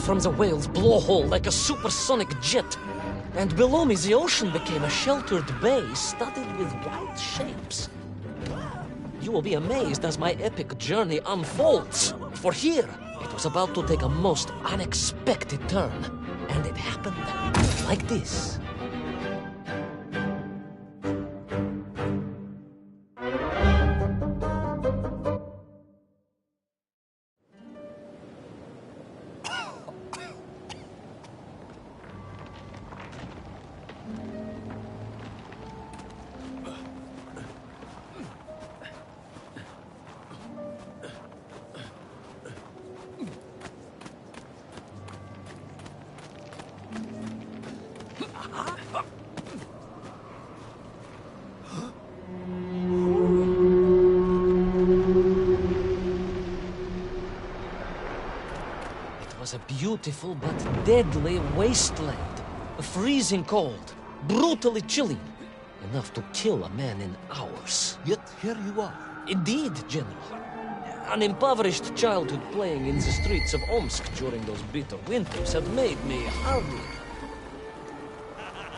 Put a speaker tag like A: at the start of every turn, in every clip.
A: from the whale's blowhole like a supersonic jet. And below me, the ocean became a sheltered bay studded with wild shapes. You will be amazed as my epic journey unfolds. For here, it was about to take a most unexpected turn. And it happened like this. It was a beautiful but deadly wasteland. Freezing cold, brutally chilling, enough to kill a man in hours.
B: Yet here you are.
A: Indeed, General. An impoverished childhood playing in the streets of Omsk during those bitter winters had made me hardly...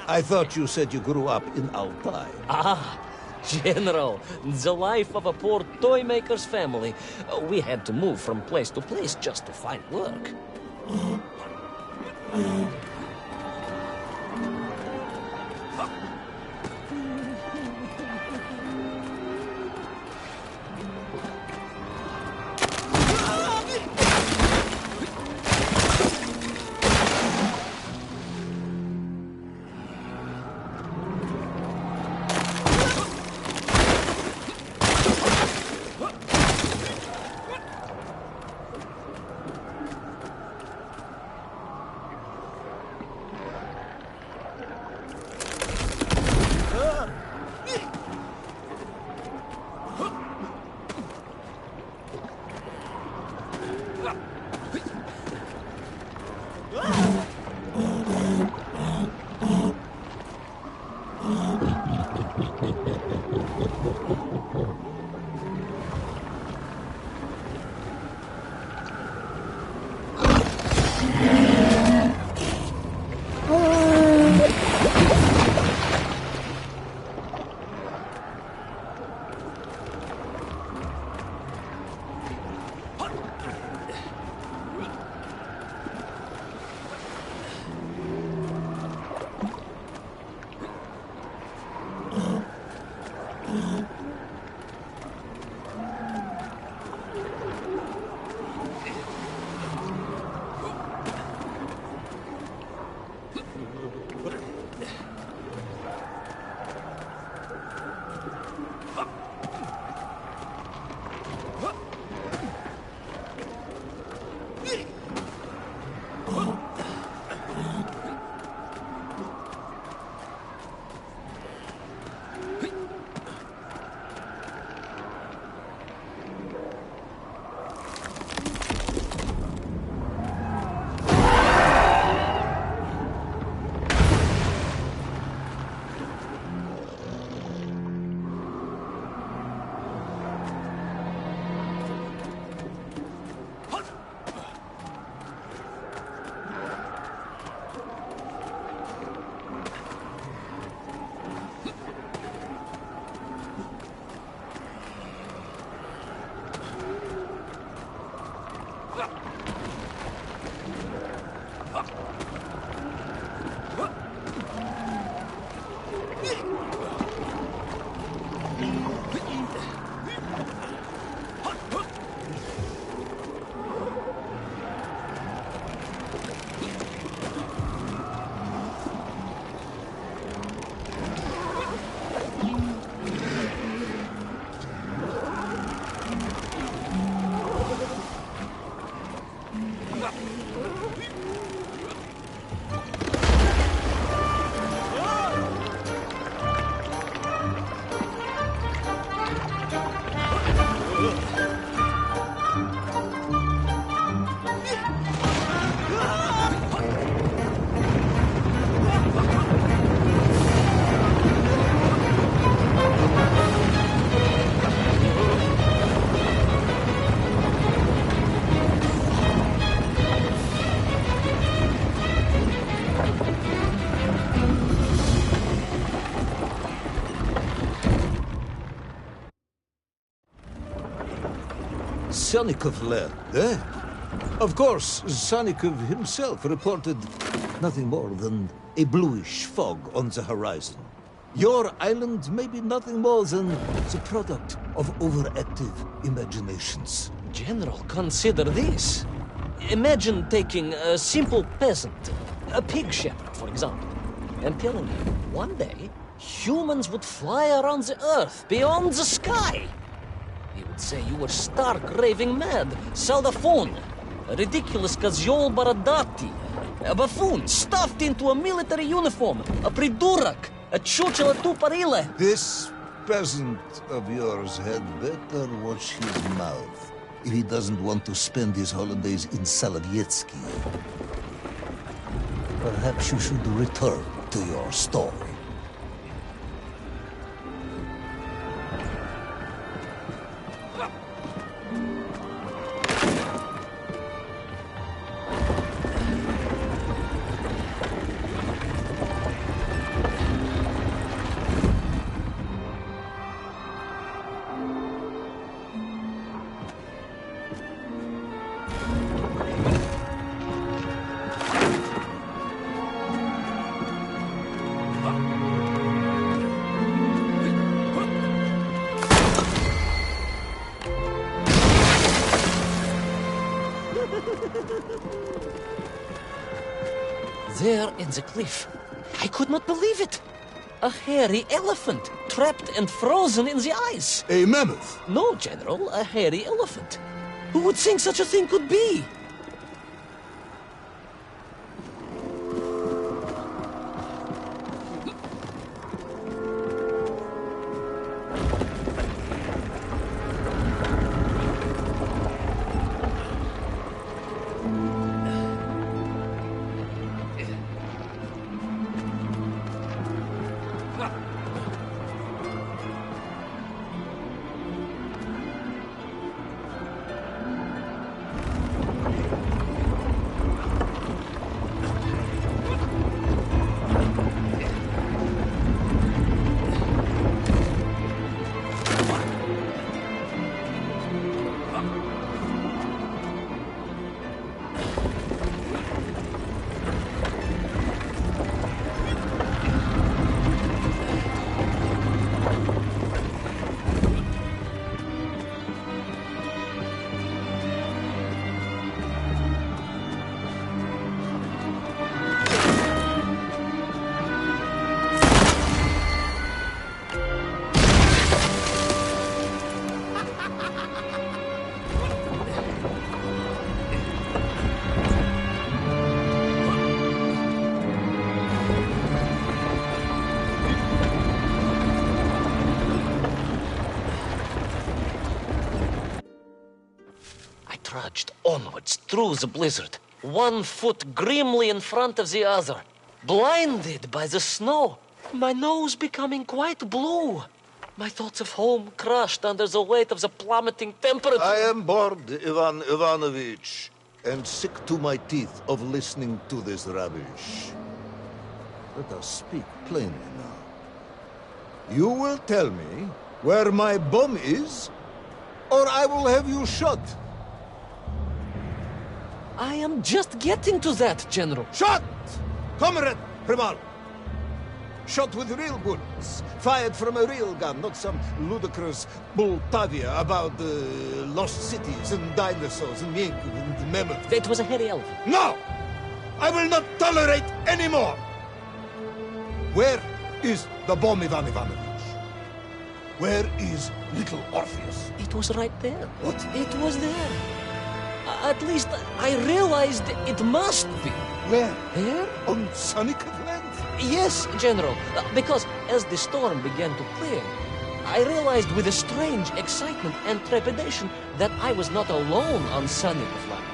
B: I thought you said you grew up in Altai.
A: Ah, General, the life of a poor toy maker's family. We had to move from place to place just to find work.
B: Sonikov land, eh? Of course, Sonikov himself reported nothing more than a bluish fog on the horizon. Your island may be nothing more than the product of overactive imaginations.
A: General, consider this. Imagine taking a simple peasant, a pig shepherd, for example, and telling him one day humans would fly around the earth beyond the sky. He would say you were stark raving mad, saldaphone, a ridiculous kazjol baradati, a buffoon stuffed into a military uniform, a pridurak, a chuchela tuparile.
B: This peasant of yours had better watch his mouth if he doesn't want to spend his holidays in Solovyetsky. Perhaps you should return to your story.
A: There in the cliff, I could not believe it. A hairy elephant, trapped and frozen in the ice.
B: A mammoth?
A: No, General, a hairy elephant. Who would think such a thing could be? Trudged onwards through the blizzard, one foot grimly in front of the other, blinded by the snow, my nose becoming quite blue, my thoughts of home crushed under the weight of the plummeting temperature.
B: I am bored, Ivan Ivanovich, and sick to my teeth of listening to this rubbish. Let us speak plainly now. You will tell me where my bomb is, or I will have you shot.
A: I am just getting to that, General.
B: Shot! Comrade Primal! Shot with real bullets, fired from a real gun, not some ludicrous Bultavia about lost cities and dinosaurs and Yankov and mammoth.
A: That was a hairy elephant.
B: No! I will not tolerate any more! Where is the bomb, Ivan Ivanovich? Where is little Orpheus?
A: It was right there.
B: What?
A: It was there. At least I realized it must be.
B: Where?
A: Here?
B: On Sonikov land?
A: Yes, General. Because as the storm began to clear, I realized with a strange excitement and trepidation that I was not alone on Sonikov land.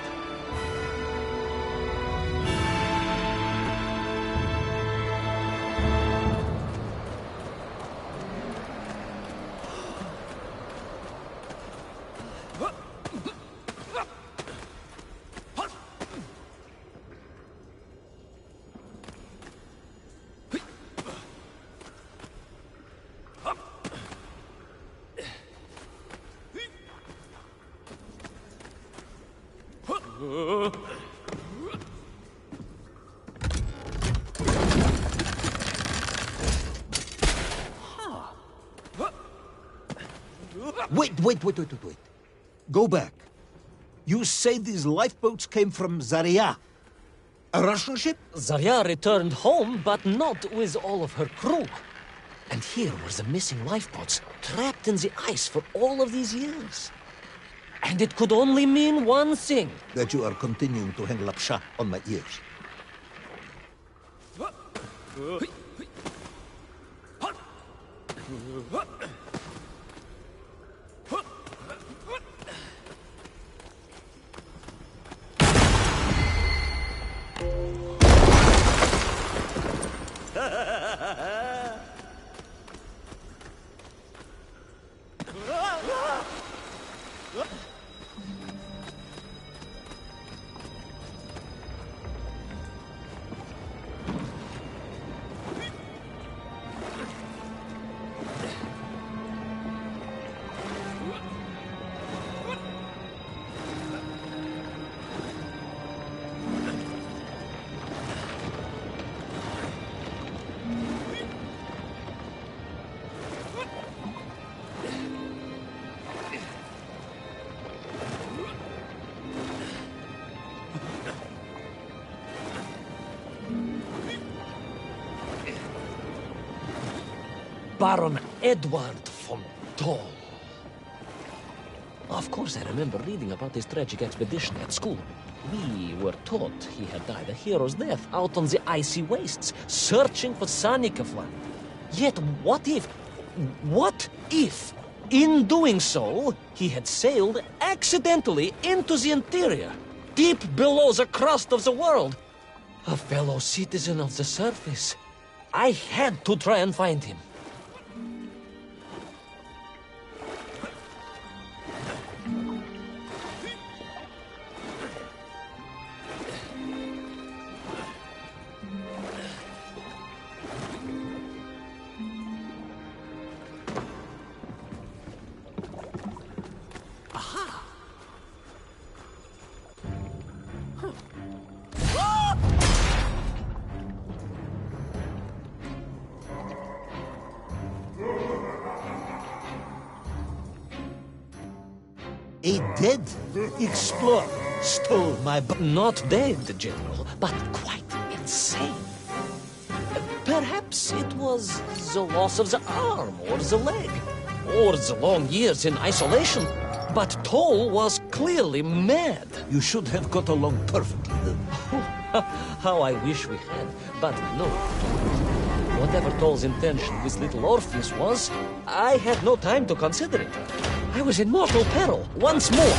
B: Wait. Go back. You say these lifeboats came from Zarya? A Russian ship?
A: Zarya returned home, but not with all of her crew. And here were the missing lifeboats, trapped in the ice for all of these years. And it could only mean one thing.
B: That you are continuing to hang lapsha on my ears.
A: Baron Edward von Toll. Of course, I remember reading about his tragic expedition at school. We were taught he had died a hero's death out on the icy wastes, searching for Sanikaflan. Yet what if, in doing so, he had sailed accidentally into the interior, deep below the crust of the world? A fellow citizen of the surface. I had to try and find him.
B: A dead explorer stole my
A: Not dead, General, but quite insane. Perhaps it was the loss of the arm or the leg, or the long years in isolation. But Toll was clearly mad.
B: You should have got along perfectly then.
A: How I wish we had, but no. Whatever Toll's intention with little Orpheus was, I had no time to consider it. I was in mortal peril once more.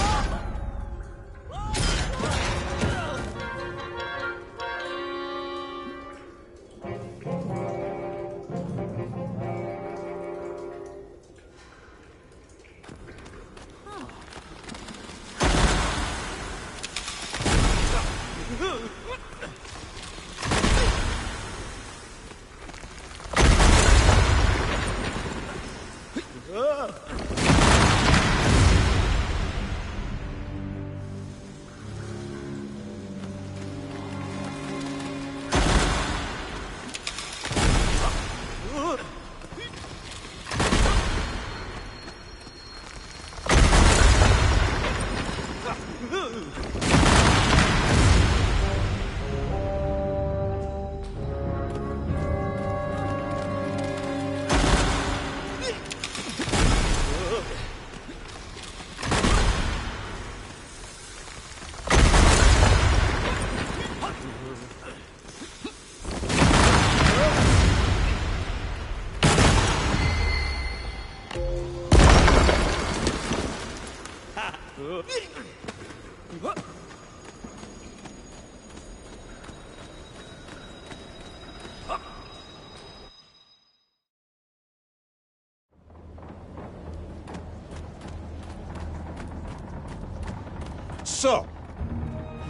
B: So,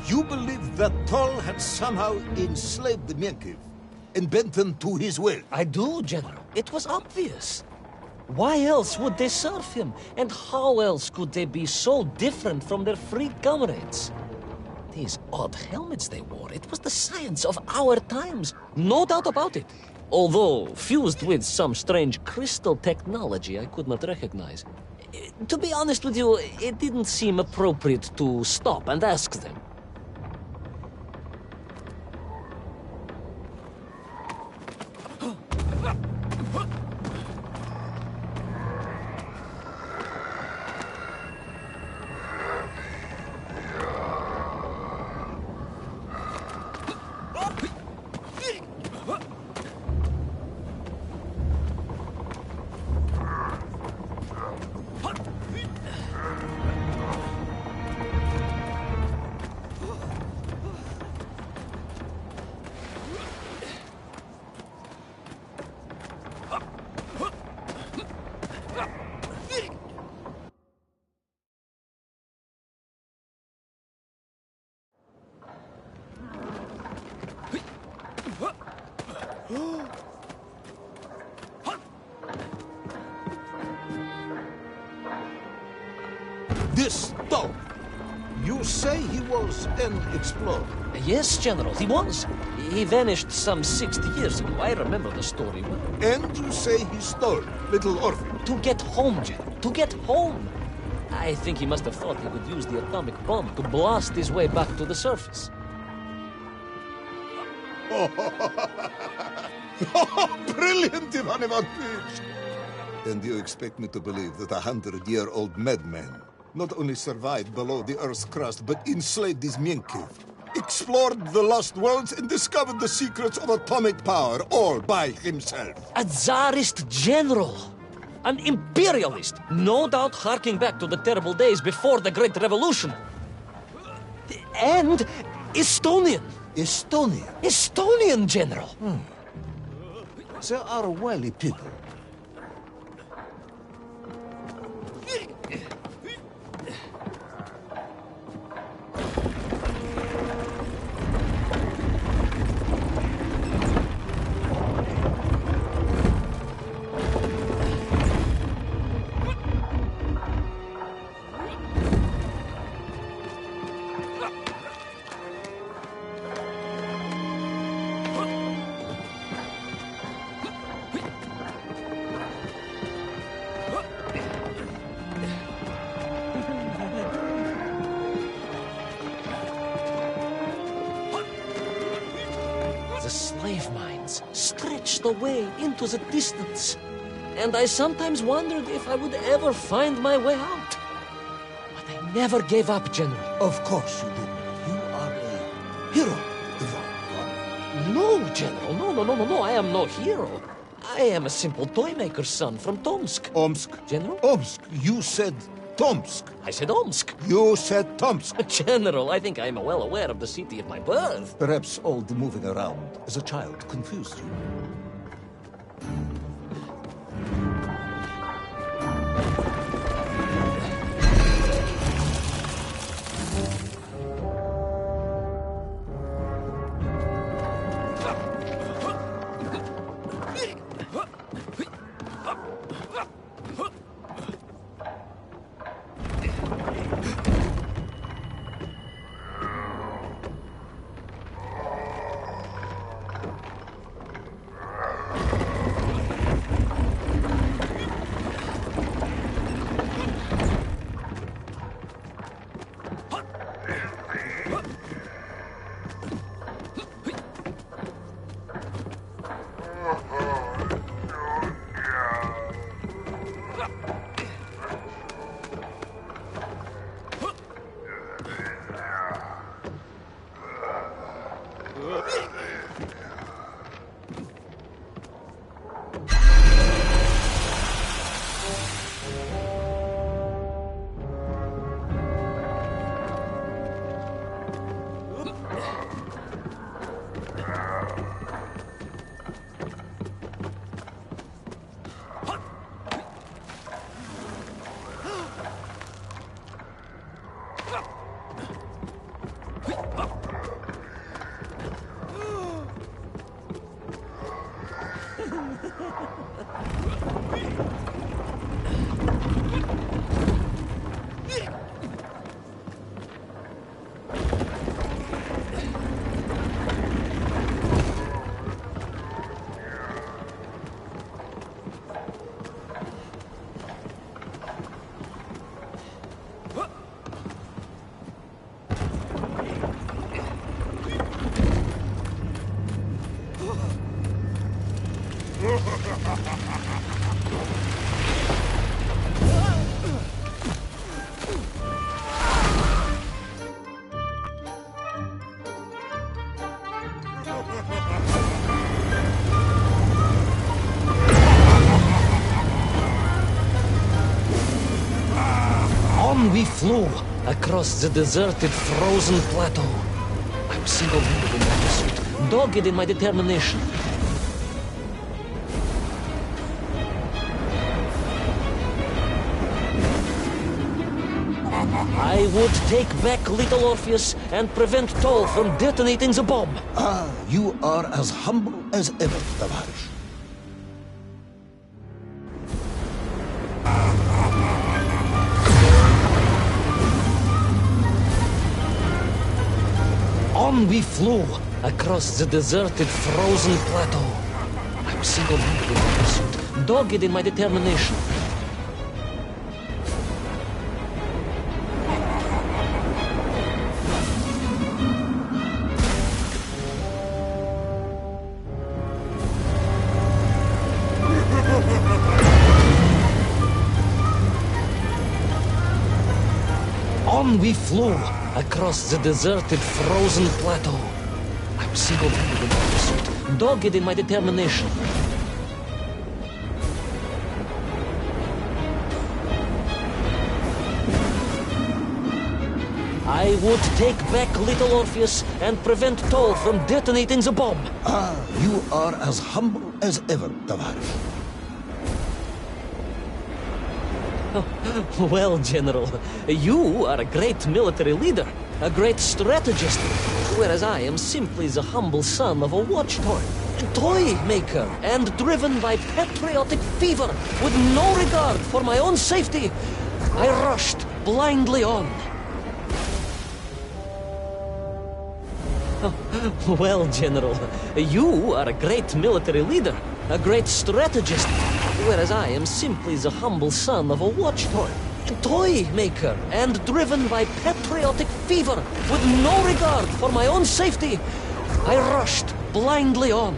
B: you believe that Toll had somehow enslaved the Menkiv and bent them to his will?
A: I do, General. It was obvious. Why else would they serve him? And how else could they be so different from their freed comrades? These odd helmets they wore, it was the science of our times. No doubt about it. Although fused with some strange crystal technology I could not recognize. To be honest with you, it didn't seem appropriate to stop and ask them.
B: This dog, you say he was an explorer?
A: Yes, General, he was. He vanished some 60 years ago. I remember the story well.
B: And you say he stole little Orpheus?
A: To get home, General. To get home. I think he must have thought he could use the atomic bomb to blast his way back to the surface.
B: Brilliant, Ivan Ivanovich! And you expect me to believe that 100-year-old madman not only survived below the Earth's crust, but enslaved this Mienkiv, explored the lost worlds, and discovered the secrets of atomic power, all by himself?
A: A Tsarist general. An imperialist. No doubt harking back to the terrible days before the Great Revolution. And Estonian.
B: Estonia?
A: Estonian general.
B: They are wily people.
A: The slave mines stretched away into the distance, and I sometimes wondered if I would ever find my way out. But I never gave up, General.
B: Of course you didn't. You are a hero, Ivan.
A: No, General, no, I am no hero. I am a simple toy maker's son from Tomsk.
B: Omsk?
A: General?
B: Omsk. You said Tomsk.
A: I said Omsk.
B: You said Tomsk.
A: General, I think I am well aware of the city of my birth.
B: Perhaps all the moving around as a child confused you.
A: On we flew across the deserted, frozen plateau. I was single-handed in my pursuit, dogged in my determination. I would take back little Orpheus and prevent Toll from detonating the bomb.
B: Ah, you are as humble as ever, Tavares.
A: On we flew across the deserted, frozen plateau. I was single-handed in my pursuit, dogged in my determination. On we flew across the deserted, frozen plateau. I was single-handed in my pursuit, dogged in my determination. I would take back little Orpheus and prevent Toll from detonating the bomb.
B: Ah, you are as humble as ever, Tavares.
A: Well, General, you are a great military leader, a great strategist, whereas I am simply the humble son of a watch toy maker, and driven by patriotic fever, with no regard for my own safety, I rushed blindly on. Well, General, you are a great military leader, a great strategist, whereas I am simply the humble son of a watch toy maker, and driven by patriotic fever, with no regard for my own safety, I rushed blindly on.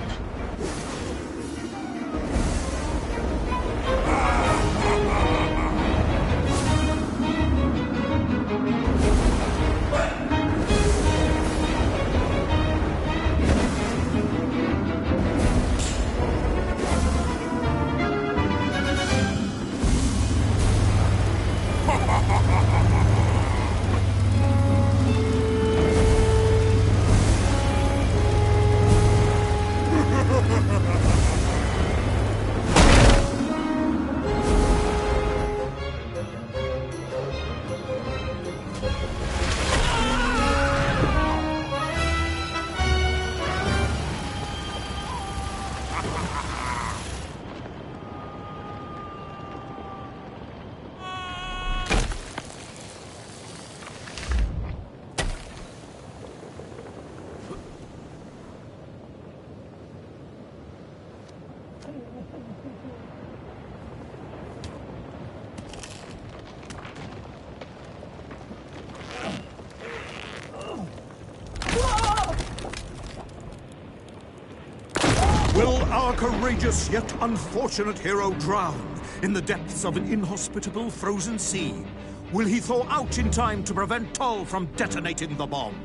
C: Will our courageous yet unfortunate hero drown in the depths of an inhospitable frozen sea? Will he thaw out in time to prevent Toll from detonating the bomb?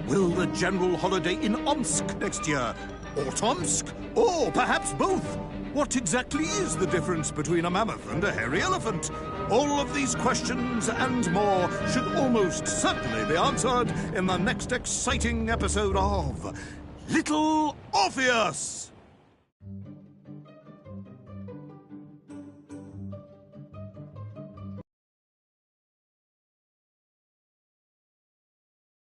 C: Will the general holiday in Omsk next year? Or Tomsk? Or perhaps both? What exactly is the difference between a mammoth and a hairy elephant? All of these questions and more should almost certainly be answered in the next exciting episode of Little Orpheus!